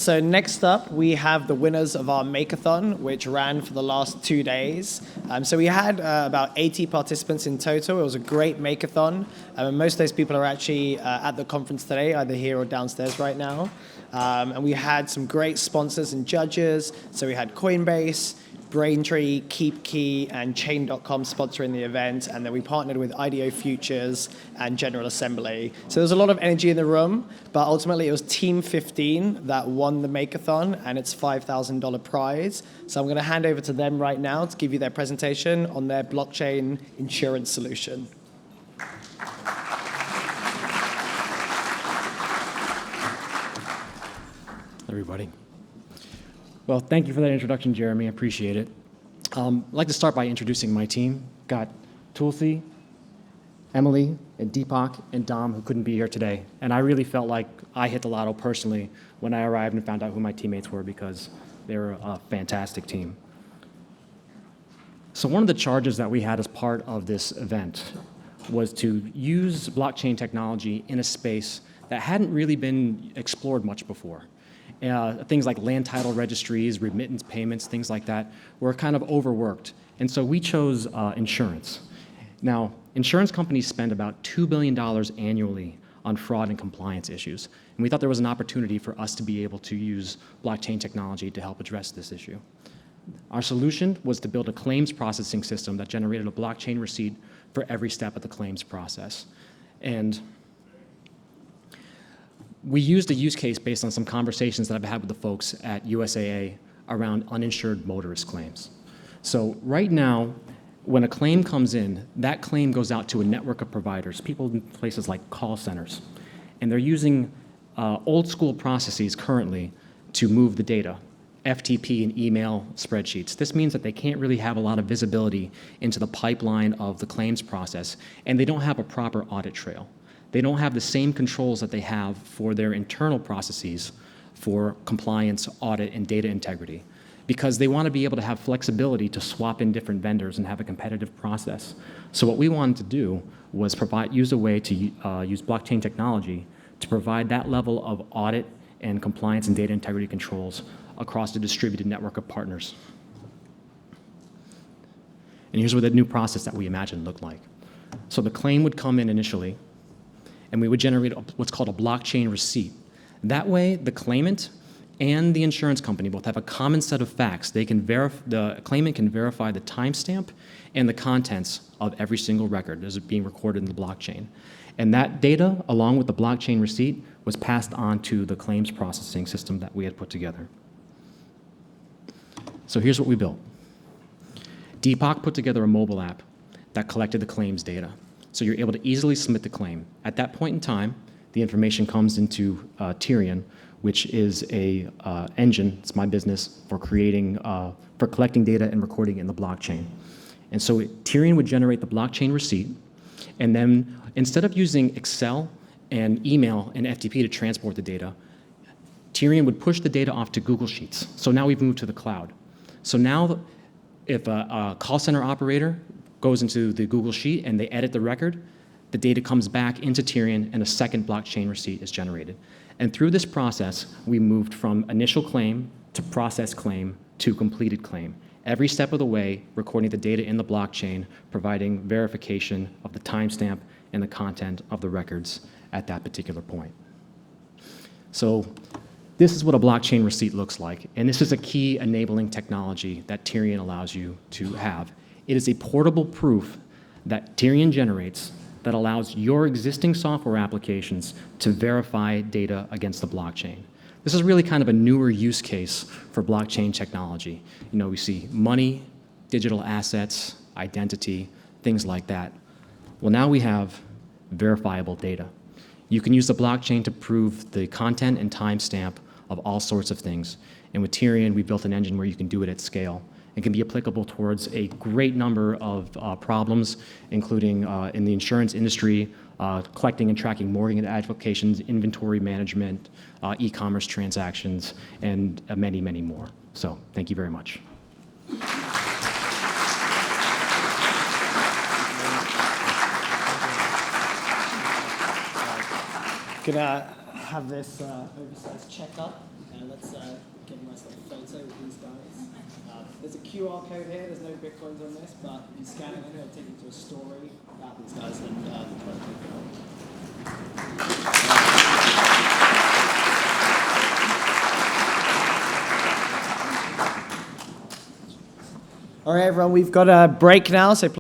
So next up, we have the winners of our Makeathon, which ran for the last 2 days. So we had about 80 participants in total. It was a great Makeathon. Most of those people are actually at the conference today, either here or downstairs right now. And we had some great sponsors and judges. So we had Coinbase, Braintree, KeepKey, and Chain.com sponsoring the event, and then we partnered with IDO Futures and General Assembly. So there's a lot of energy in the room, but ultimately it was Team 15 that won the Makeathon and its $5,000 prize. So I'm going to hand over to them right now to give you their presentation on their blockchain insurance solution. Everybody. Well, thank you for that introduction, Jeremy. I appreciate it. I'd like to start by introducing my team. Got Thulasi, Emily, and Deepak, and Dom, who couldn't be here today. And I really felt like I hit the lotto personally when I arrived and found out who my teammates were, because they were a fantastic team. So one of the charges that we had as part of this event was to use blockchain technology in a space that hadn't really been explored much before. Things like land title registries, remittance payments, things like that were kind of overworked. And so we chose insurance. Now, insurance companies spend about $2 billion annually on fraud and compliance issues. And we thought there was an opportunity for us to be able to use blockchain technology to help address this issue. Our solution was to build a claims processing system that generated a blockchain receipt for every step of the claims process. And we used a use case based on some conversations that I've had with the folks at USAA around uninsured motorist claims. So right now, when a claim comes in, that claim goes out to a network of providers, people in places like call centers. And they're using old school processes currently to move the data, FTP and email spreadsheets. This means that they can't really have a lot of visibility into the pipeline of the claims process, and they don't have a proper audit trail. They don't have the same controls that they have for their internal processes for compliance, audit, and data integrity, because they want to be able to have flexibility to swap in different vendors and have a competitive process. So what we wanted to do was use a way to use blockchain technology to provide that level of audit and compliance and data integrity controls across a distributed network of partners. And here's what the new process that we imagined looked like. So the claim would come in initially, and we would generate what's called a blockchain receipt. That way, the claimant and the insurance company both have a common set of facts. The claimant can verify the timestamp and the contents of every single record as it being recorded in the blockchain. And that data, along with the blockchain receipt, was passed on to the claims processing system that we had put together. So here's what we built. Deepak put together a mobile app that collected the claims data. So you're able to easily submit the claim. At that point in time, the information comes into Tierion, which is a engine, it's my business, for collecting data and recording it in the blockchain. And so Tierion would generate the blockchain receipt, and then instead of using Excel and email and FTP to transport the data, Tierion would push the data off to Google Sheets. So now we've moved to the cloud. So now if a call center operator goes into the Google Sheet and they edit the record, the data comes back into Tierion and a second blockchain receipt is generated. And through this process, we moved from initial claim to process claim to completed claim. Every step of the way, recording the data in the blockchain, providing verification of the timestamp and the content of the records at that particular point. So this is what a blockchain receipt looks like. And this is a key enabling technology that Tierion allows you to have. It is a portable proof that Tierion generates that allows your existing software applications to verify data against the blockchain. This is really kind of a newer use case for blockchain technology. You know, we see money, digital assets, identity, things like that. Well, now we have verifiable data. You can use the blockchain to prove the content and timestamp of all sorts of things. And with Tierion, we built an engine where you can do it at scale. It can be applicable towards a great number of problems, including in the insurance industry, collecting and tracking mortgage applications, inventory management, e-commerce transactions, and many, many more. So thank you very much. Gonna have this oversized check up. Let's get a nice little photo with these guys. There's a QR code here. There's no Bitcoins on this, but if you scan it, it'll take you to a story about these guys and the project. All right, everyone, we've got a break now, so